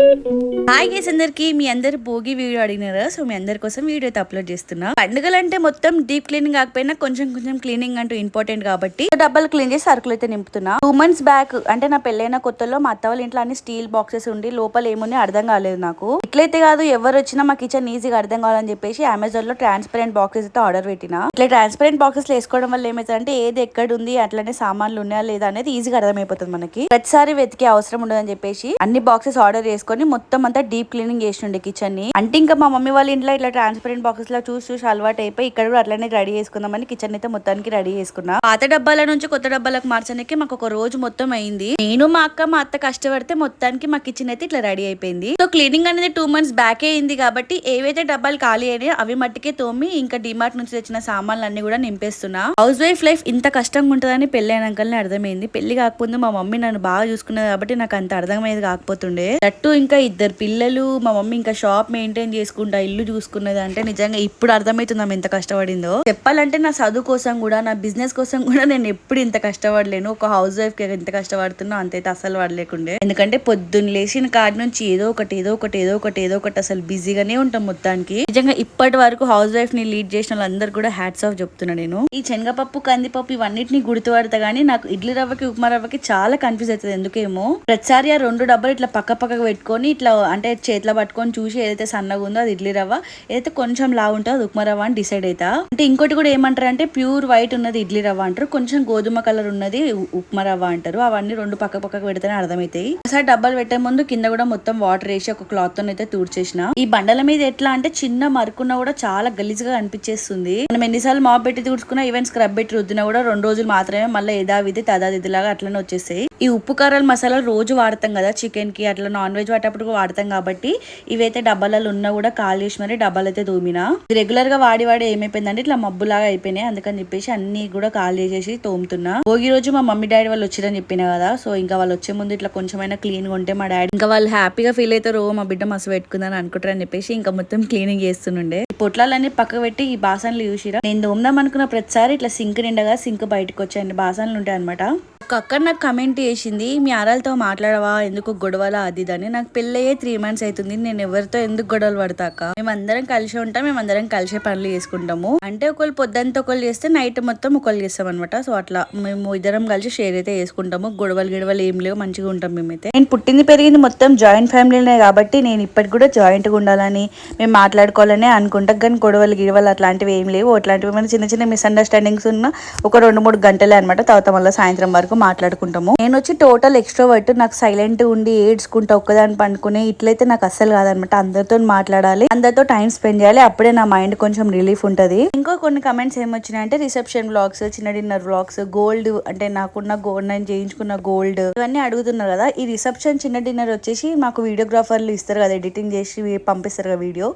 Hi guys అందరికి మీ అందరు Bhogi video అడిగినారు. సో మీ అందరి కోసం వీడియో అయితే అప్లోడ్ చేస్తున్నా. పండుగలు అంటే మొత్తం డీప్ క్లీనింగ్ కాకపోయినా కొంచెం కొంచెం క్లీనింగ్ అంటూ ఇంపార్టెంట్ కాబట్టి డబ్బాలు క్లీన్ చేసి సరుకులు అయితే నింపుతున్నా. 2 months బ్యాక్ అంటే నా పెళ్ళైన కొత్తలో మా అత్త వాళ్ళ ఇంట్లో అన్ని స్టీల్ బాక్సెస్ ఉండి లోపల ఏముంది అర్థం కాలేదు నాకు. ఇట్లయితే కాదు ఎవరు వచ్చినా మా కిచెన్ ఈజీగా అర్థం కావాలని చెప్పేసి అమెజాన్ లో ట్రాన్స్పరెంట్ బాక్సెస్ అయితే ఆర్డర్ పెట్టిన. ఇట్లా ట్రాన్స్పరెంట్ బాక్సెస్ వేసుకోవడం వల్ల ఏమైతుందంటే ఏది ఎక్కడ ఉంది అట్లనే సామాన్లు ఉన్నాయా లేదా అనేది ఈజీగా అర్థమైపోతుంది మనకి. ప్రతిసారి వెతికే అవసరం ఉండదని చెప్పేసి అన్ని బాక్సెస్ ఆర్డర్ చేసుకొని మొత్తం అంతా డీప్ క్లీనింగ్ చేసిండే కిచెన్ ని. అంటే ఇంకా మా మమ్మీ వాళ్ళ ఇంట్లో ఇట్లా ట్రాన్స్పరెంట్ బాక్సెస్ లో చూసి చూసి అలవాటు అయిపోయి ఇక్కడ కూడా అట్లనే రెడీ చేసుకుందామని కిచెన్ అయితే మొత్తానికి రెడీ చేసుకున్నా. పాత డబ్బాల నుంచి కొత్త డబ్బాలకు మార్చడానికి మాకు ఒక రోజు మొత్తం అయింది. నేను మా అక్క మా అత్త కష్టపడితే మొత్తానికి మా కిచెన్ అయితే ఇట్లా రెడీ అయిపోయింది. సో క్లీనింగ్ అనేది 2 months బ్యాక్ అయింది కాబట్టి ఏవైతే డబ్బాలు ఖాళీ అయినాయో అవి మట్టికే తోమి ఇంకా డిమార్ట్ నుంచి తెచ్చిన సామాన్లు అన్ని కూడా నింపేస్తున్నా. హౌస్ వైఫ్ లైఫ్ ఇంత కష్టంగా ఉంటుందని పెళ్లి అయినాకనే అర్థమైంది. పెళ్లి కాకపోతే మా మమ్మీ నన్ను బాగా చూసుకున్నది కాబట్టి నాకు అంత అర్థమయ్యేది కాకపోతుండే. అట్టు ఇంకా 2 పిల్లలు, మా మమ్మీ ఇంకా షాప్ మెయింటైన్ చేసుకుంటా ఇల్లు చూసుకున్నది అంటే నిజంగా ఇప్పుడు అర్థమవుతుంది ఆమె ఎంత కష్టపడిందో. చెప్పాలంటే నా చదువు కోసం కూడా నా బిజినెస్ కోసం కూడా నేను ఎప్పుడు ఇంత కష్టపడలేను. ఒక హౌస్ వైఫ్ కి ఎంత కష్టపడుతున్నా అంతైతే అసలు పడలేకుండే. ఎందుకంటే పొద్దున్న లేచిన కాడి నుంచి ఏదో ఒకటి అసలు బిజీగానే ఉంటాం మొత్తానికి. నిజంగా ఇప్పటి వరకు హౌస్ వైఫ్ ని లీడ్ చేసిన వాళ్ళందరూ కూడా హ్యాట్స్ ఆఫ్ చెప్తున్నా నేను. ఈ శనగపప్పు కందిపప్పు ఇవన్నిటిని గుర్తుపడతా గానీ నాకు ఇడ్లీ రవ్వకి ఉప్మా రవ్వకి చాలా కన్ఫ్యూజ్ అవుతుంది ఎందుకేమో. ప్రతిసారి ఆ 2 డబ్బాలు ఇట్లా పక్కకు పెట్టుకొని ఇట్లా అంటే చేతిలో పట్టుకొని చూసి ఏదైతే సన్నగా ఉందో అది ఇడ్లీ రవ్వ, ఏదైతే కొంచెం లావు ఉంటుందో అది ఉప్మా రవ్వ అని డిసైడ్ అవుతా. అంటే ఇంకోటి కూడా ఏమంటారు అంటే ప్యూర్ వైట్ ఉన్నది ఇడ్లీ రవ్వ అంటారు, కొంచెం గోధుమ కలర్ ఉన్నది ఉప్మా రవ్వ అంటారు. అవన్నీ 2 పక్కకు పెడితేనే అర్థమవుతాయి. ఒకసారి డబ్బాలు పెట్టే ముందు కింద కూడా మొత్తం వాటర్ వేసి ఒక క్లాత్ తో అయితే తూడ్చేసిన. ఈ బండల మీద ఎట్లా అంటే చిన్న మరుకున్నా కూడా చాలా గలీజ్గా అనిపించేస్తుంది. మనం ఎన్నిసార్లు మాప్ పెట్టి తుడుచుకున్నా ఈవెన్ స్క్రబ్ పెట్టి రుద్దినా కూడా 2 రోజులు మాత్రమే మళ్ళీ యథావిధి తదావిధి లాగా అట్లనే వచ్చేస్తాయి. ఈ ఉప్పు కారాలు మసాలా రోజు వాడతాం కదా చికెన్ కి అట్లా నాన్ వెజ్ వాటప్పుడు వాడతాం కాబట్టి ఇవైతే డబ్బాలలో ఉన్నా కూడా కాల్ చేసి మరి డబ్బాలు అయితే తోమినా. రెగ్యులర్ గా వాడి ఏమైపోయిందంటే ఇట్లా మబ్బులాగా అయిపోయినాయి. అందుకని చెప్పేసి అన్ని కూడా కాల్ చేసేసి తోముతున్నా. భోగి రోజు మా మమ్మీ డాడీ వాళ్ళు వచ్చిరని చెప్పినా కదా, సో ఇంకా వాళ్ళు వచ్చే ముందు ఇట్లా కొంచెమైనా క్లీన్ గా ఉంటే మా డాడీ ఇంకా వాళ్ళు హ్యాపీగా ఫీల్ అవుతారు, మా బిడ్డ మస్తు పెట్టుకుందని అనుకుంటారని చెప్పేసి ఇంకా మొత్తం క్లీనింగ్ చేస్తుండే. ఈ పొట్లాలన్నీ పక్కకు పెట్టి ఈ బాసన్లు చూసిరా. నేను తోమదాం అనుకున్న ప్రతిసారి ఇట్లా సింక్ నిండగా సింక్ బయటకు వచ్చాయండి బాసన్లు ఉంటాయి అనమాట. ఒక అక్క నాకు కమెంట్ చేసింది, మీ ఆరాలతో మాట్లాడవా ఎందుకు గొడవలా అది అని. నాకు పెళ్ళయ్యే 3 months అవుతుంది, నేను ఎవరితో ఎందుకు గొడవలు పడతాక. మేమందరం కలిసి ఉంటాం, మేమందరం కలిసే పనులు చేసుకుంటాము. అంటే ఒకళ్ళు పొద్దుంతా ఒకళ్ళు చేస్తే నైట్ మొత్తం ఒకళ్ళు చేస్తాం అనమాట. సో అట్లా మేము ఇద్దరం కలిసి షేర్ అయితే చేసుకుంటాము. గొడవలు ఏం లేవు, మంచిగా ఉంటాం మేమైతే. నేను పుట్టింది పెరిగింది మొత్తం జాయింట్ ఫ్యామిలీనే కాబట్టి నేను ఇప్పటికి కూడా జాయింట్ గా ఉండాలని మేము మాట్లాడుకోవాలని అనుకుంటా. కానీ గొడవలు అట్లాంటివి ఏం లేవు. అట్లాంటివి మన చిన్న చిన్న మిస్అండర్స్టాండింగ్స్ ఉన్న ఒక 2-3 గంటలే అనమాట. తర్వాత మళ్ళీ సాయంత్రం వరకు మాట్లాడుకుంటాము. నేను వచ్చి టోటల్ ఎక్స్ట్రోవర్ట్. నాకు సైలెంట్ ఉండి ఏడ్చుకుంటా ఒక్కదాన్ని పండుకునే ఇట్లయితే నాకు అస్సలు కాదనమాట. అందరితో మాట్లాడాలి, అందరితో టైం స్పెండ్ చేయాలి, అప్పుడే నా మైండ్ కొంచెం రిలీఫ్ ఉంటది. ఇంకో కొన్ని కమెంట్స్ ఏమొచ్చినాయంటే రిసెప్షన్ వ్లాగ్స్, చిన్న డిన్నర్ వ్లాగ్స్, గోల్డ్ అంటే నాకున్న గోల్డ్ నేను చేయించుకున్న గోల్డ్ ఇవన్నీ అడుగుతున్నారు కదా. ఈ రిసెప్షన్ చిన్న డిన్నర్ వచ్చేసి మాకు వీడియోగ్రాఫర్లు ఇస్తారు కదా, ఎడిటింగ్ చేసి పంపిస్తారు కదా వీడియో,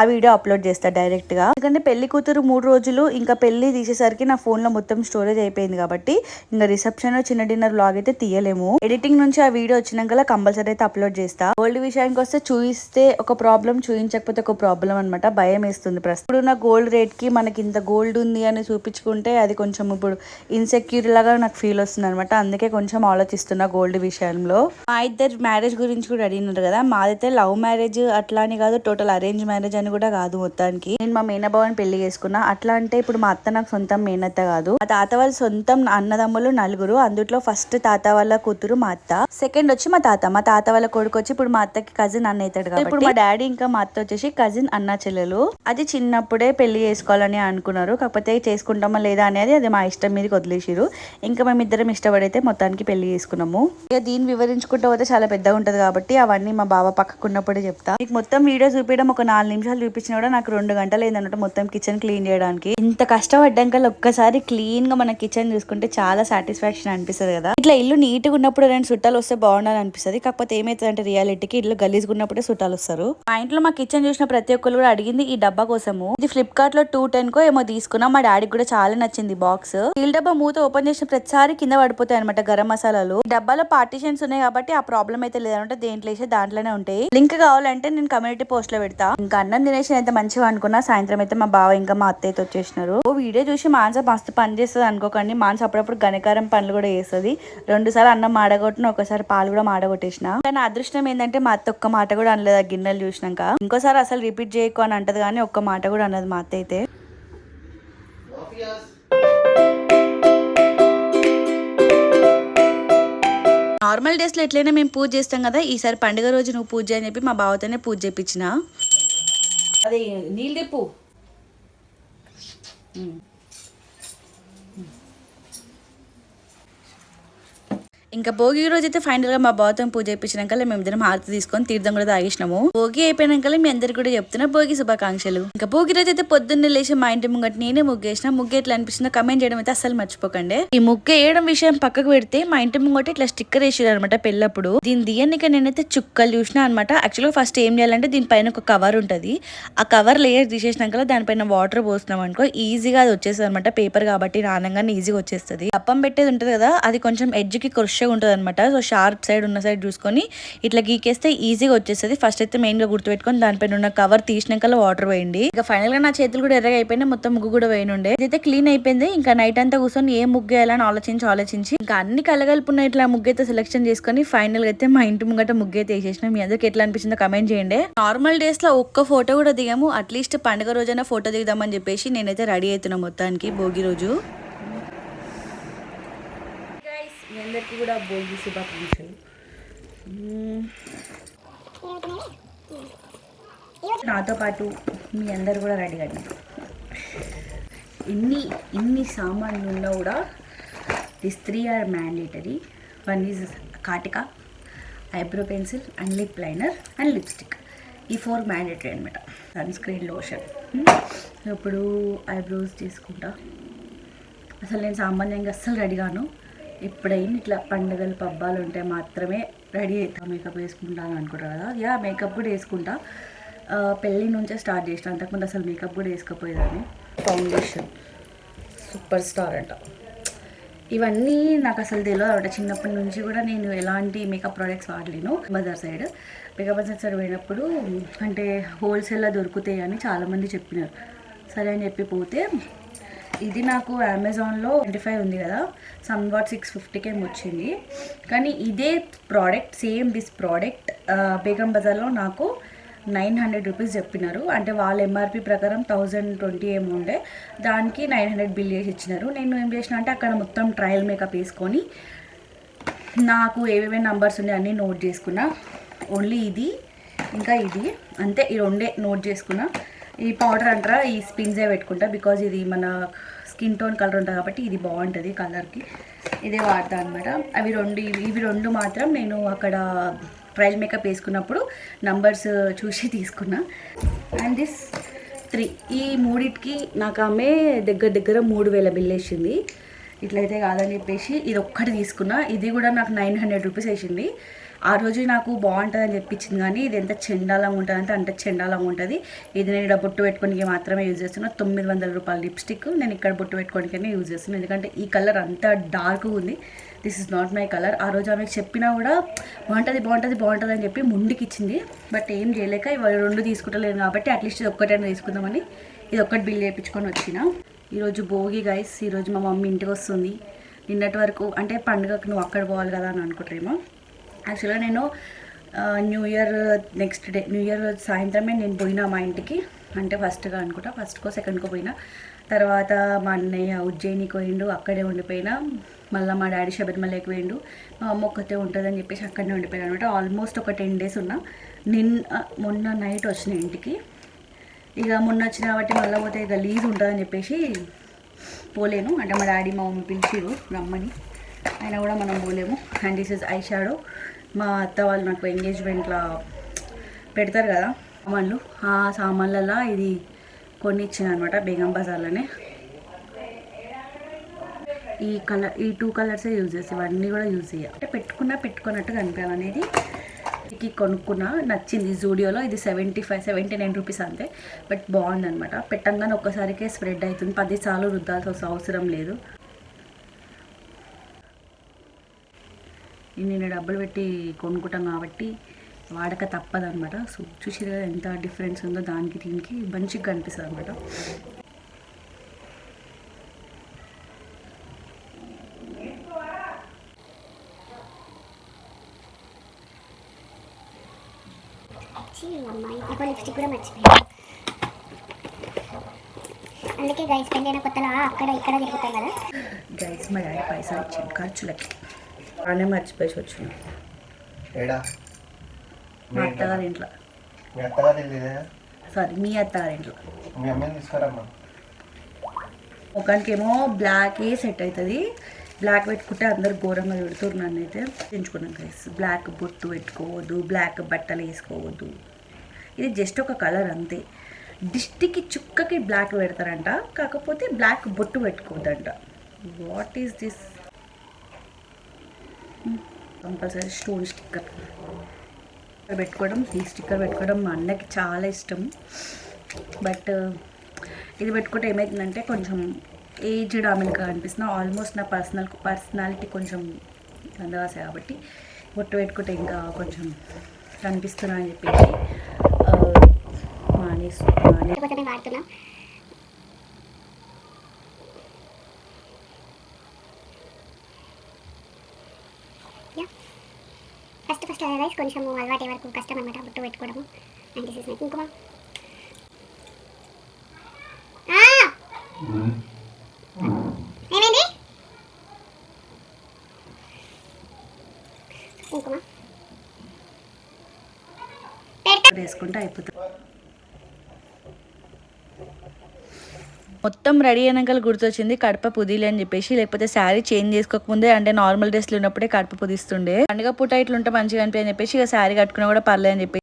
ఆ వీడియో అప్లోడ్ చేస్తారు డైరెక్ట్ గా. ఎందుకంటే పెళ్లి కూతురు 3 రోజులు ఇంకా పెళ్లి తీసేసరికి నా ఫోన్ లో మొత్తం స్టోరేజ్ అయిపోయింది కాబట్టి ఇంకా రిసెప్షన్ చిన్న డిన్నర్ వ్లాగ్ అయితే తీయలేము. ఎడిటింగ్ నుంచి ఆ వీడియో వచ్చినాక కంపల్సరీ అయితే అప్లోడ్ చేస్తా. గోల్డ్ విషయానికి వస్తే చూయిస్తే ఒక ప్రాబ్లం, చూయించకపోతే ఒక ప్రాబ్లం అనమాట. భయం వేస్తుంది. ప్రస్తుతం ఉన్న గోల్డ్ రేట్ కి మనకి ఇంత గోల్డ్ ఉంది అని చూపించుకుంటే అది కొంచెం ఇప్పుడు ఇన్సెక్యూర్ లాగా నాకు ఫీల్ వస్తుంది అనమాట. అందుకే కొంచెం ఆలోచిస్తున్నా గోల్డ్ విషయంలో. మా ఇద్దరు మ్యారేజ్ గురించి కూడా అడిగినారు కదా. మాదైతే లవ్ మ్యారేజ్ అట్లా అని కాదు, టోటల్ అరేంజ్ మ్యారేజ్ అని కూడా కాదు. మొత్తానికి నేను మా మేనబావని పెళ్లి చేసుకున్నా. అట్లా అంటే ఇప్పుడు మా అత్త నాకు సొంతం మేనత్త కాదు. మా తాత వాళ్ళ సొంతం అన్నదమ్ములు 4. అందులో ఫస్ట్ తాత వాళ్ళ కూతురు మా అత్త, సెకండ్ వచ్చి మా తాత వాళ్ళ కొడుకు వచ్చి ఇప్పుడు మా అత్తకి కజిన్ అన్న అవుతాడు కాబట్టి ఇప్పుడు మా డాడీ ఇంకా మా అత్త వచ్చేసి కజిన్ అన్న చెల్లెలు. అది చిన్నప్పుడే పెళ్లి చేసుకోవాలని అనుకున్నారు, కాకపోతే చేసుకుంటామా లేదా అనేది అది మా ఇష్టం మీదకి వదిలేసిరు. ఇంకా మేమిద్దరం ఇష్టపడైతే మొత్తానికి పెళ్లి చేసుకున్నాము. ఇక దీన్ని వివరించుకుంటూ పోతే చాలా పెద్దగా ఉంటది కాబట్టి అవన్నీ మా బావ పక్కకున్నప్పుడే చెప్తా. మీకు మొత్తం వీడియో చూపించడం ఒక 4 నిమిషాలు చూపించినా కూడా నాకు 2 గంటలు అయిందన్నట్టు మొత్తం కిచెన్ క్లీన్ చేయడానికి. ఇంత కష్టపడ్డాక ఒక్కసారి క్లీన్ గా మన కిచెన్ చూసుకుంటే చాలా సాటిస్ఫాక్షన్ అనిపిస్తుంది కదా. ఇట్లా ఇల్లు నీట్ గా ఉన్నప్పుడు 2 చుట్టాలు వస్తే బాగుండాలి అనిపిస్తుంది. కాకపోతే ఏమైతుంది అంటే రియాలిటీకి ఇల్లు గలీజ్గా ఉన్నప్పుడే చుట్టాలు వస్తారు. మా ఇంట్లో మా కిచెన్ చూసిన ప్రతి ఒక్కరు కూడా అడిగింది ఈ డబ్బా కోసము. ఇది ఫ్లిప్కార్ట్ లో 210 కో ఏమో తీసుకున్నా. మా డాడీకి కూడా చాలా నచ్చింది బాక్స్. స్టీల్ డబ్బా మూత ఓపెన్ చేసిన ప్రతిసారి కింద పడిపోతాయి అనమాట గరం మసాలాలు. ఈ డబ్బాలో పార్టీషన్స్ ఉన్నాయి కాబట్టి ఆ ప్రాబ్లం అయితే లేదంటే దేంట్లో వేసే దాంట్లోనే ఉంటాయి. లింక్ కావాలంటే నేను కమ్యూనిటీ పోస్ట్ లో పెడతా. ఇంకా అన్నం తినేసి అయితే మంచిగా అనుకున్నా. సాయంత్రం అయితే మా బావ ఇంకా మా అత్త అయితే వచ్చేసినారు. వీడియో చూసి మాన్స మస్తు పని చేస్తుంది అనుకోకండి. మాన్స అప్పుడప్పుడు గణకారం పనులు కూడా చేస్తుంది. 2 సార్లు అన్నం మాడగొట్టిన, ఒకసారి పాలు కూడా మాడగొట్టేసిన. కానీ అదృష్టం ఏంటంటే మా అత్త ఒక్క మాట కూడా అనలేదు ఆ గిన్నెలు చూసినాక. ఇంకోసారి అసలు రిపీట్ చేయకు అని అంటది కానీ ఒక్క మాట కూడా అన్నది మా అత్త అయితే. నార్మల్ డేస్లో ఎట్లయినా మేము పూజ చేస్తాం కదా, ఈసారి పండుగ రోజు నువ్వు పూజ అని చెప్పి మా బావతోనే పూజ చేయించిన. అదే నీళ్ళు తిప్పు. ఇంకా భోగి రోజు అయితే ఫైనల్ గా మా బావతో పూజ చేయించినాక మేమిద్దరం హారతి తీసుకొని తీర్థం కూడా తాగేసినాము. భోగి అయిపోయినాక మీ అందరికి కూడా చెప్తున్నా భోగి శుభాకాంక్షలు. ఇంకా భోగి రోజు అయితే పొద్దున్నే లేచి మా ఇంటి ముంగట నేనే ముగ్గేసిన. ముగ్గు ఎట్లా అనిపిస్తుందో కమెంట్ చేయడం అయితే అస్సలు మర్చిపోకండి. ఈ ముగ్గు వేయడం విషయం పక్కకు పెడితే మా ఇంటి ముంగట ఇట్లా స్టిక్కర్ వేసారు అనమాట పెళ్ళప్పుడు. దీని దియనిక నేనైతే చుక్కలు చూసినా అనమాట. యాక్చువల్గా ఫస్ట్ ఏం చేయాలంటే దీనిపైన ఒక కవర్ ఉంటది. ఆ కవర్ లేయర్ తీసేసినాక దానిపైన వాటర్ పోస్తున్నాం అనుకో ఈజీగా అది వచ్చేస్తుంది అనమాట. పేపర్ కాబట్టి నానంగానే ఈజీగా వచ్చేస్తుంది. అప్పం పెట్టేది ఉంటది కదా, అది కొంచెం ఎడ్జ్ కి క్రష్ ఉంటుంది అనమాట. సో షార్ప్ సైడ్ ఉన్న సైడ్ చూసుకొని ఇట్లా గీకేస్తే ఈజీగా వచ్చేస్తుంది. ఫస్ట్ అయితే మెయిన్ గా గుర్తుపెట్టుకొని దానిపైన ఉన్న కవర్ తీసినాక వాటర్ వేయండి. ఇంకా ఫైనల్ గా నా చేతులు కూడా ఎర్రగా అయిపోయినాయి, మొత్తం ముగ్గు కూడా వేయనుండే. ఇదైతే క్లీన్ అయిపోయింది. ఇంకా నైట్ అంతా కూర్చొని ఏ ముగ్గు వేయాలని ఆలోచించి ఇంకా అన్ని కలగలుపున్న ఇట్లా ముగ్గు అయితే సెలెక్షన్ చేసుకొని ఫైనల్ గా అయితే మా ఇంటి ముంగట ముగ్గు అయితే వేసేసిన. మీ అందరికి ఎట్లా అనిపించిందో కమెంట్ చేయండి. నార్మల్ డేస్ లో ఒక్క ఫోటో కూడా దిగాము, అట్లీస్ట్ పండుగ రోజైనా ఫోటో దిగుదామని చెప్పేసి నేనైతే రెడీ అవుతున్నా మొత్తానికి భోగి రోజు. మీ అందరికీ కూడా భోగి శుభాకాంక్షలు. నాతో పాటు మీ అందరు కూడా రెడీ అండి. ఇన్ని సామాన్లు ఉన్నా కూడా దిస్ 3 ఆర్ మ్యాండేటరీ. 1 ఈజ్ కాటిక, eyebrow pencil and lip liner and lipstick. ఈ 4 మ్యాండేటరీ అనమాట. Sunscreen, lotion. ఇప్పుడు ఐబ్రోస్ తీసుకుంటా. అసలు నేను సామాన్యంగా అస్సలు రెడీ కాను. ఎప్పుడైనా ఇట్లా పండుగలు పబ్బాలు ఉంటే మాత్రమే రెడీ అవుతా. మేకప్ వేసుకుంటాను అనుకుంటారు కదా, యా మేకప్ కూడా వేసుకుంటా. పెళ్ళి నుంచే స్టార్ట్ చేసిన, అంతకుముందు అసలు మేకప్ కూడా వేసుకోపోయేదాన్ని. ఫౌండేషన్ సూపర్ స్టార్ అంట. ఇవన్నీ నాకు అసలు తెలియదు అనమాట. చిన్నప్పటి నుంచి కూడా నేను ఎలాంటి మేకప్ ప్రోడక్ట్స్ వాడలేను. బజార్ సైడ్ పోయినప్పుడు అంటే హోల్సేల్లో దొరుకుతాయి అని చాలామంది చెప్పినారు. సరే అని చెప్పి పోతే ఇది నాకు అమెజాన్లో 25 ఉంది కదా, సమ్వాట్ 650 వచ్చింది. కానీ ఇదే product, same this product Begum బజార్లో నాకు 900 రూపీస్ చెప్పినారు. అంటే వాళ్ళ ఎంఆర్పి ప్రకారం 1020 ఏమో ఉండే, దానికి 900 బిల్ చేసి ఇచ్చినారు. నేను ఏం చేసిన అంటే అక్కడ మొత్తం ట్రయల్ మేకప్ వేసుకొని నాకు ఏవేవే నంబర్స్ ఉన్నాయి అన్నీ నోట్ చేసుకున్నా. ఓన్లీ ఇది ఇంకా ఇది అంతే, ఈ 2 నోట్ చేసుకున్నా. ఈ పౌడర్ అంటారా, ఈ స్పిన్సే పెట్టుకుంటా. బికాజ్ ఇది మన స్కిన్ టోన్ కలర్ ఉంటుంది కాబట్టి ఇది బాగుంటుంది కలర్కి, ఇదే వాడతా అనమాట. ఇవి రెండు మాత్రం నేను అక్కడ ట్రయల్ మేకప్ వేసుకున్నప్పుడు నంబర్స్ చూసి తీసుకున్నా. అండ్ దిస్ 3, ఈ 3టికి నాకు ఆమె దగ్గర 3000 బిల్ వేసింది. ఇట్లయితే కాదని చెప్పేసి ఇది ఒక్కటి తీసుకున్నా. ఇది కూడా నాకు 900 రూపీస్ వేసింది. ఆ రోజు నాకు బాగుంటుందని చెప్పించింది, కానీ ఇది ఎంత చెండాలంగా ఉంటుంది అంటే చెండాలంగా ఉంటుంది. ఇది నేను ఇక్కడ బొట్టు పెట్టుకోనికి మాత్రమే యూజ్ చేస్తున్నాను. 900 రూపాయల లిప్స్టిక్ నేను ఇక్కడ బొట్టు పెట్టుకోనికనే యూజ్ చేస్తున్నాను. ఎందుకంటే ఈ కలర్ అంత డార్క్గా ఉంది. This is not my colour. ఆ రోజు ఆమెకు చెప్పినా కూడా బాగుంటుంది అని చెప్పి ముందుకి ఇచ్చింది. బట్ ఏం చేయలేక ఇవాళ 2 తీసుకుంటలేను కాబట్టి అట్లీస్ట్ ఇది ఒక్కటైనా తీసుకుందామని ఇది ఒక్కటి బిల్ చేయించుకొని వచ్చిన. ఈరోజు భోగి గైస్. ఈరోజు మా మమ్మీ ఇంటికి వస్తుంది. నిన్నటి వరకు అంటే పండుగకు నువ్వు అక్కడ పోవాలి కదా అని అనుకుంటారేమో. యాక్చువల్గా నేను new year next day, new year సాయంత్రమే నేను పోయినా మా ఇంటికి. అంటే ఫస్ట్గా అనుకుంటా, ఫస్ట్కో సెకండ్కో పోయినా. తర్వాత మా అన్నయ్య ఉజ్జయినికి పోయిండు, అక్కడే ఉండిపోయినా. మళ్ళీ మా డాడీ శబరిమలకి పోయిండు. మా అమ్మ ఒక్కతే ఉంటుందని చెప్పేసి అక్కడనే ఉండిపోయినా అనమాట. ఆల్మోస్ట్ ఒక 10 days ఉన్నా. మొన్న నైట్ వచ్చిన ఇంటికి. ఇక మొన్న వచ్చిన కాబట్టి మళ్ళీ పోతే ఇక లీజ్ ఉంటుందని చెప్పేసి పోలేను. అంటే మా డాడీ మా మమ్మీ పిలిచిరు రమ్మని, అయినా కూడా మనం పోలేము. And this is eye shadow. మా అత్త వాళ్ళు నాకు ఎంగేజ్మెంట్లో పెడతారు కదా సామాన్లు, ఆ సామాన్లలో ఇది కొన్ని ఇచ్చిన అనమాట బేగం బజార్లోనే. ఈ 2 కలర్సే యూజ్ చేసి ఇవన్నీ కూడా యూజ్ చేయాలి. అంటే పెట్టుకున్నట్టు కనిపించాలనేది కొనుక్కున్నా, నచ్చింది జూడియోలో. ఇది 79 రూపీస్ అంతే. బట్ బాగుందనమాట. పెట్టంగానే ఒక్కసారికే స్ప్రెడ్ అవుతుంది. 10 సార్లు రుద్దాల్సిన అవసరం లేదు. నేను డబ్బులు పెట్టి కొనుక్కుంటాం కాబట్టి వాడక తప్పదనమాట. సో చూసి ఎంత డిఫరెన్స్ ఉందో దానికి దీనికి మంచిగా కనిపిస్తుంది అనమాట. వచ్చి అమ్మాయి ఇంకో లిప్స్టిక్ కూడా మర్చిపోయాను. అందుకే గైస్ పెళ్ళైన కొత్తలో అక్కడ ఇక్కడ తిరుగుతాం కదా గైస్. మా డాడీ పైసలు ఇచ్చాను ఖర్చులకి, బాగానే మర్చిపోయి వచ్చిన మా అత్తగారి ఇంట్లో. సారీ, మీ అత్తగారి ఇంట్లో. ఒకరికేమో బ్లాక్ సెట్ అవుతుంది, బ్లాక్ పెట్టుకుంటే అందరు ఘోరంగా పెడుతున్నారు. నన్ను అయితే పెంచుకున్నాను గైస్. బ్లాక్ బొట్టు పెట్టుకోవద్దు, బ్లాక్ బట్టలు వేసుకోవద్దు, ఇది జస్ట్ ఒక కలర్ అంతే. దిష్టికి చుక్కకి బ్లాక్ పెడతారంట, కాకపోతే బ్లాక్ బొట్టు పెట్టుకోవద్దంట. What is this? Compulsory stone sticker పెట్టుకోవడం, ఈ స్టిక్కర్ పెట్టుకోవడం మా అన్నకి చాలా ఇష్టం. బట్ ఇది పెట్టుకుంటే ఏమవుతుందంటే కొంచెం ఏజ్డ్ ఆమెలుగా అనిపిస్తున్నా. ఆల్మోస్ట్ నా పర్సనాలిటీ కొంచెం అందవాస కాబట్టి బొట్టు పెట్టుకుంటే ఇంకా కొంచెం కనిపిస్తున్నా అని చెప్పేసి వాడుతున్నా. ఫస్ట్ రైస్ కొంచెం అలవాటు వరకు కష్టం అనమాట బొట్టు పెట్టుకోవడము. అండ్ దిస్ ఇస్ మై కుంకుమ. ఏమైంది? కుంకుమ వేసుకుంటే అయిపోతుంది. మొత్తం రెడీ అయినాక గుర్తొచ్చింది కడప పుదీలి అని చెప్పేసి. లేకపోతే శారీ చేంజ్ చేసుకోకముందే, అంటే నార్మల్ డ్రెస్లు ఉన్నప్పుడే కడప పుదిస్తుండే. పండుగ పూట ఇట్లుంటే మంచిగా అనిపి అని చెప్పేసి ఇక శారీ కట్టుకున్నా కూడా పర్లేదు అని చెప్పి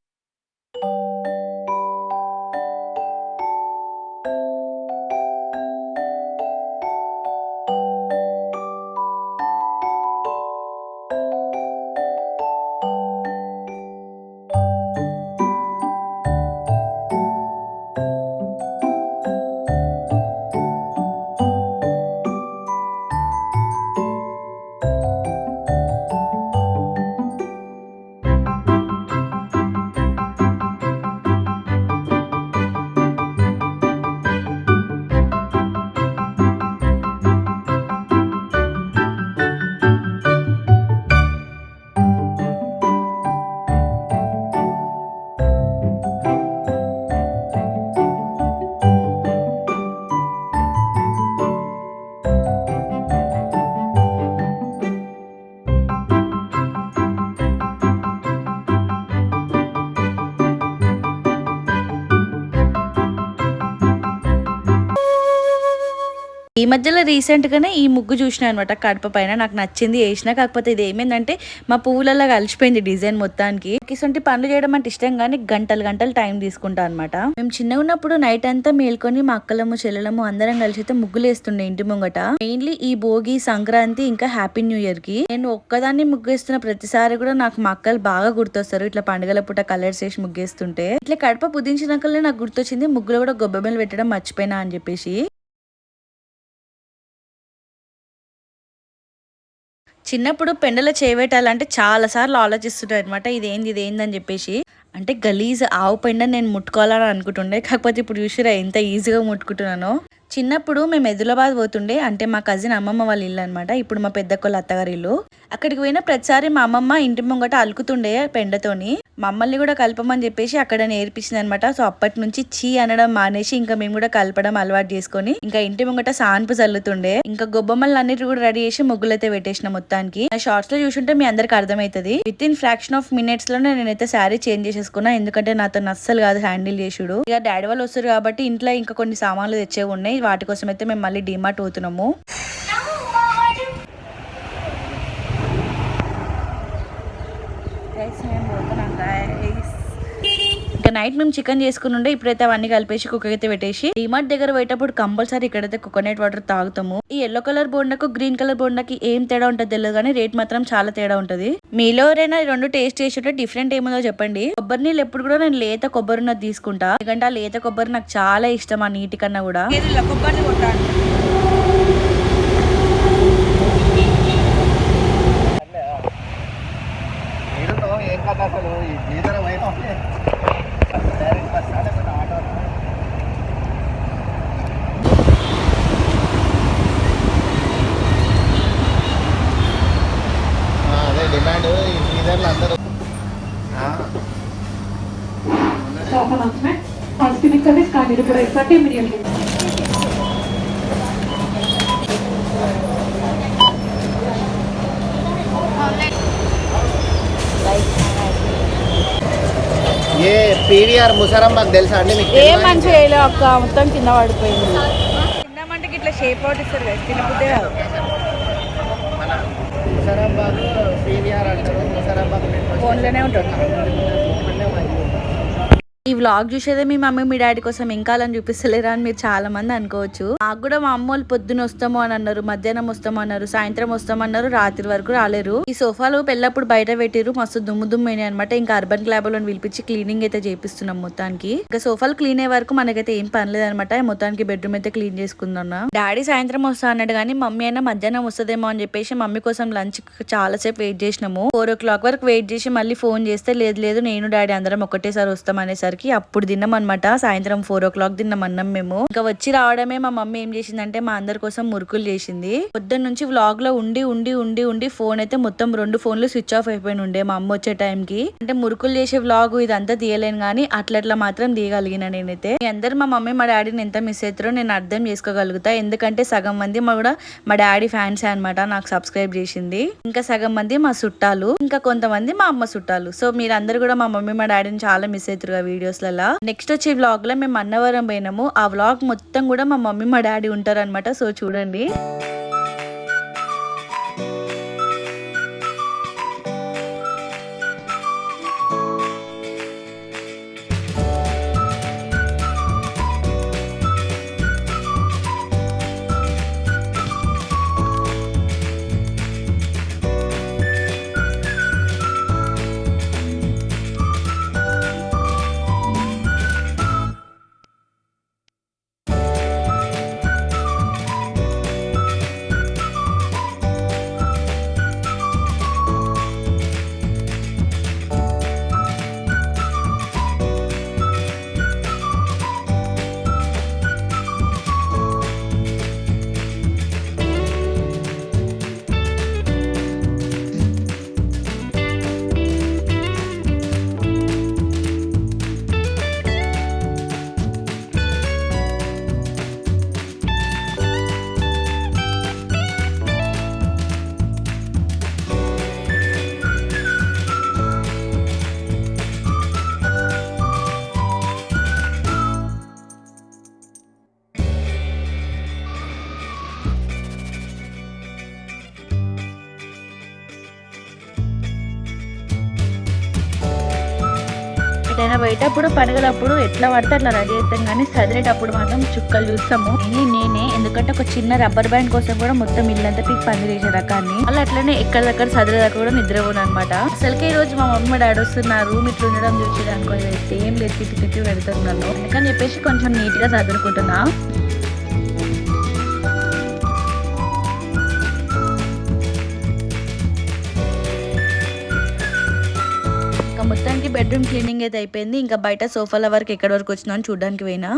ఈ మధ్యలో రీసెంట్గానే ఈ ముగ్గు చూసిన అనమాట కడప పైన. నాకు నచ్చింది, వేసిన. కాకపోతే ఇది ఏమైందంటే మా పువ్వులలో కలిసిపోయింది డిజైన్ మొత్తానికి. ఇటువంటి పనులు చేయడం అంటే ఇష్టం కానీ గంటలు టైం తీసుకుంటా అనమాట. మేము చిన్నగా ఉన్నప్పుడు నైట్ అంతా మేల్కొని మా అక్కలము చెల్లెలము అందరం కలిసి అయితే ముగ్గులు వేస్తుండే ఇంటి ముంగట. మెయిన్లీ ఈ భోగి, సంక్రాంతి, ఇంకా హ్యాపీ న్యూ ఇయర్ కి నేను ఒక్కదాన్ని ముగ్గేస్తున్న ప్రతిసారి కూడా నాకు మా అక్కలు బాగా గుర్తొస్తారు. ఇట్లా పండుగల పూట కలర్స్ వేసి ముగ్గేస్తుంటే ఇట్లా కడప పుదించినాకనే నాకు గుర్తొచ్చింది ముగ్గులు కూడా గొబ్బెమ్మలు పెట్టడం మర్చిపోయినా అని చెప్పేసి. చిన్నప్పుడు పెండలో చేయబెట్టాలంటే చాలా సార్లు ఆలోచిస్తుంటారు అనమాట, ఇదేంది అని చెప్పేసి. అంటే గలీజ్ ఆవు పెండ నేను ముట్టుకోవాలని అనుకుంటుండే, కాకపోతే ఇప్పుడు చూసిరా ఎంత ఈజీగా ముట్టుకుంటున్నానో. చిన్నప్పుడు మేము ఎదులాబాద్ పోతుండే, అంటే మా కజిన్ అమ్మమ్మ వాళ్ళ ఇల్లు అనమాట. ఇప్పుడు మా పెద్ద కొల్ల అత్తగారి ఇల్లు. అక్కడికి పోయిన ప్రతిసారి మా అమ్మమ్మ ఇంటి ముంగట అలుకుతుండే పెండతోని. మమ్మల్ని కూడా కలపమని చెప్పేసి అక్కడ నేర్పించింది అనమాట. సో అప్పటి నుంచి చీ అనడం మానేసి ఇంకా మేము కూడా కలపడం అలవాటు చేసుకొని ఇంకా ఇంటి ముంగట సాన్పు చల్లుతుండే. ఇంకా గొబ్బమ్మలు అన్నిటి కూడా రెడీ చేసి ముగ్గులైతే పెట్టేసిన మొత్తానికి. షార్ట్స్ లో చూసుంటే మీ అందరికి అర్థమవుతుంది. With in fraction of minutes లోనే నేనైతే శారీ చేంజ్ చేసేసుకున్నా, ఎందుకంటే నాతో అస్సలు కాదు హ్యాండిల్ చేసుడు. ఇక డాడీ వాళ్ళు వస్తారు కాబట్టి ఇంట్లో ఇంకా కొన్ని సామాన్లు తెచ్చేవి ఉన్నాయి. వాటి కోసం అయితే మేము మళ్ళీ డిమార్ట్ పోతున్నాము. ఇంకా నైట్ మేము చికెన్ చేసుకుని ఉండే, ఇప్పుడైతే అవన్నీ కలిపేసి కుక్క అయితే పెట్టేసి డిమార్ట్ దగ్గర పోయేటప్పుడు కంపల్సరీ ఇక్కడైతే కోకోనట్ వాటర్ తాగుతాము. ఈ ఎల్లో కలర్ బోండాకు గ్రీన్ కలర్ బోండాకి ఏం తేడా ఉంటుంది తెలియదు కానీ రేట్ మాత్రం చాలా తేడా ఉంటది. మీలో ఎవరైనా రెండు టేస్ట్ చేసేటో డిఫరెంట్ ఏముందో చెప్పండి. కొబ్బరి నీళ్ళు ఎప్పుడు కూడా నేను లేత కొబ్బరి ఉన్నది తీసుకుంటా, ఎందుకంటే ఆ లేత కొబ్బరి నాకు చాలా ఇష్టం ఆ నీటి కన్నా కూడా. కొబ్బరి అదే డిమాండ్ ఈ సీజన్లో అందరూ Civil service candidate for 30 million. A PVR Musarambagh తెలుసా అండి మీకు? ఏ మంచిగా వేయలే అక్క, మొత్తం కింద పడిపోయింది. తిందామంటే ఇట్లా షేప్ అవుట్ ఇస్తారు కదా, తినబుద్దే కాదు. ముసరాంబాగ్ పీవీఆర్ అంటారు. ముసరాంబాగ్ ఫోన్లోనే ఉంటుంది. ఈ వ్లాగ్ చూసేదే మీ మమ్మీ మీ డాడీ కోసం ఇంకా అలా చూపిస్తలేరా అని మీరు చాలా మంది అనుకోవచ్చు. నాకు కూడా మా అమ్మ వాళ్ళు పొద్దున వస్తాము అని అన్నారు, మధ్యాహ్నం వస్తాము అన్నారు, సాయంత్రం వస్తామన్నారు, రాత్రి వరకు రాలేరు. ఈ సోఫాలు పెళ్ళప్పుడు బయట పెట్టిరు, మస్తు దుమ్ము దుమ్ము అయినాయి అనమాట. ఇంకా అర్బన్ క్లాబ్ లో పిలిపించి క్లీనింగ్ అయితే చేపిస్తున్నాం మొత్తానికి. ఇంకా సోఫాలు క్లీన్ అయ్యే వరకు మనకైతే ఏం పనిలేదు అనమాట. మొత్తానికి బెడ్రూమ్ అయితే క్లీన్ చేసుకుందాం. డాడీ సాయంత్రం వస్తా అన్నాడు కానీ మమ్మీ అయినా మధ్యాహ్నం వస్తుందేమో అని చెప్పేసి మమ్మీ కోసం లంచ్ చాలా సేపు వెయిట్ చేసినాము. 4 o'clock వరకు వెయిట్ చేసి మళ్ళీ ఫోన్ చేస్తే లేదు నేను డాడీ అందరం ఒకటేసారి వస్తాం అనేసరికి అప్పుడు తిన్నాం అనమాట. సాయంత్రం 4 o'clock తిన్నాం అన్నం మేము. ఇంకా వచ్చి రావడమే మా మమ్మీ ఏం చేసిందంటే మా అందరి కోసం మురుకులు చేసింది. పొద్దున్న నుంచి వ్లాగ్ లో ఉండి ఫోన్ అయితే మొత్తం 2 ఫోన్లు స్విచ్ ఆఫ్ అయిపోయి ఉండే మా అమ్మ వచ్చే టైం కి. అంటే మురుకులు చేసే వ్లాగ్ ఇదంతా తీయలేను కానీ అట్లా మాత్రం తీయగలిగిన నేనైతే. మీ అందరు మా మమ్మీ మా డాడీని ఎంత మిస్ అవుతారో నేను అర్థం చేసుకోగలుగుతా. ఎందుకంటే సగం మంది కూడా మా డాడీ ఫ్యాన్స్ అనమాట, నాకు సబ్స్క్రైబ్ చేసింది. ఇంకా సగం మంది మా చుట్టాలు, ఇంకా కొంతమంది మా అమ్మ చుట్టాలు. సో మీరందరూ కూడా మా మమ్మీ మా డాడీని చాలా మిస్ అవుతారు వీడియోస్ లలో. నెక్స్ట్ వచ్చే వ్లాగ్ లో మేము అన్నవరం పోయినాము. ఆ వ్లాగ్ మొత్తం కూడా మా మమ్మీ మా డాడీ ఉంటారు అనమాట. సో చూడండి. ఎటైనా బయటప్పుడు పండుగలప్పుడు ఎట్లా పడితే అట్లా రెడీ అవుతాం కానీ చదివేటప్పుడు మాత్రం చుక్కలు చూస్తాము. నేనే ఎందుకంటే ఒక చిన్న రబ్బర్ బ్యాండ్ కోసం కూడా మొత్తం ఇల్లంతా పీక్ పందిరి చేసే రకాన్ని. అలా అట్లనే ఎక్కడిదక్కడ చదివేదాకా కూడా నిద్రపోను అనమాట. అసలుకే ఈ రోజు మా మమ్మీ డాడీ వస్తున్నారు, ఇట్లా ఉండడం చూసేది అనుకోలేదు. ఏం లేదు, తిట్టి పెడుతున్నాను అందుకని చెప్పేసి కొంచెం నీట్ గా చదువుకుంటున్నా. మొత్తానికి బెడ్రూమ్ క్లీనింగ్ అయితే అయిపోయింది. ఇంకా బయట సోఫాల వరకు ఎక్కడి వరకు వచ్చినా అని చూడడానికి పోయినా.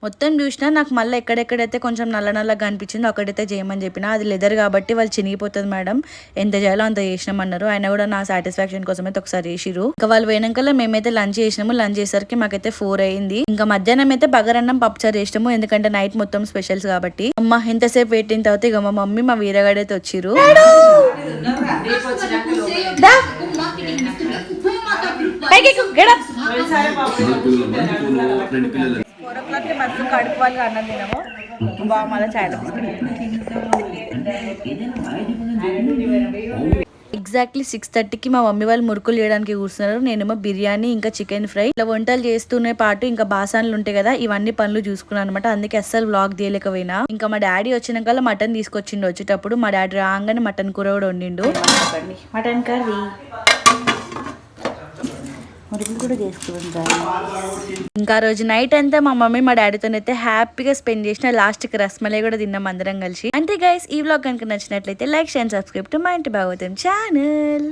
మొత్తం చూసినా నాకు మళ్ళీ ఎక్కడెక్కడైతే కొంచెం నల్లగా అనిపించిందో అక్కడైతే చేయమని చెప్పిన. అది లెదర్ కాబట్టి వాళ్ళు చినిగిపోతుంది మేడం, ఎంత చేయాలో అంత చేసినామన్నారు. ఆయన కూడా నా సాటిస్ఫాక్షన్ కోసం అయితే ఒకసారి చేసిరు. ఇంకా వాళ్ళు పోయినాకల్లా మేమైతే లంచ్ చేసినాము. లంచ్ చేసరికి మాకైతే 4 అయింది. ఇంకా మధ్యాహ్నం అయితే బగారన్నం పప్పుచారు చేసినాము, ఎందుకంటే నైట్ మొత్తం స్పెషల్స్ కాబట్టి. అమ్మ ఎంతసేపు పెట్టిన తర్వాత ఇక మా మమ్మీ మా వీరగాడైతే వచ్చిరు. మస్తు కడుపు వాళ్ళు అన్నం తినము బాగా మళ్ళీ చాయ్ ఎగ్జాక్ట్లీ 6:30కి మా మమ్మీ వాళ్ళు మురుకులు చేయడానికి కూర్చున్నారు. నేనేమో బిర్యానీ ఇంకా చికెన్ ఫ్రై ఇలా వంటలు చేస్తూనే పాటు ఇంకా బాసాన్లు ఉంటాయి కదా, ఇవన్నీ పనులు చూసుకున్నాను అనమాట. అందుకే అస్సలు వ్లాగ్ తీయలేకపోయినా. ఇంకా మా డాడీ వచ్చినాక మటన్ తీసుకొచ్చిండు. వచ్చేటప్పుడు మా డాడీ రాగానే మటన్ కూర కూడా వండిండు. మటన్ కర్రీ మురుకులు కూడా చేసుకుంటాను. ఇంకా రోజు నైట్ అంతా మా మమ్మీ మా డాడీతో అయితే హ్యాపీగా స్పెండ్ చేసిన. లాస్ట్కి రస్మలై కూడా తిన్నాం అందరం కలిసి. అంటే గైస్ ఈ వ్లాగ్ కనుక నచ్చినట్లయితే లైక్ షేర్ సబ్స్క్రైబ్ టు మా ఇంటి భాగవతం ఛానల్.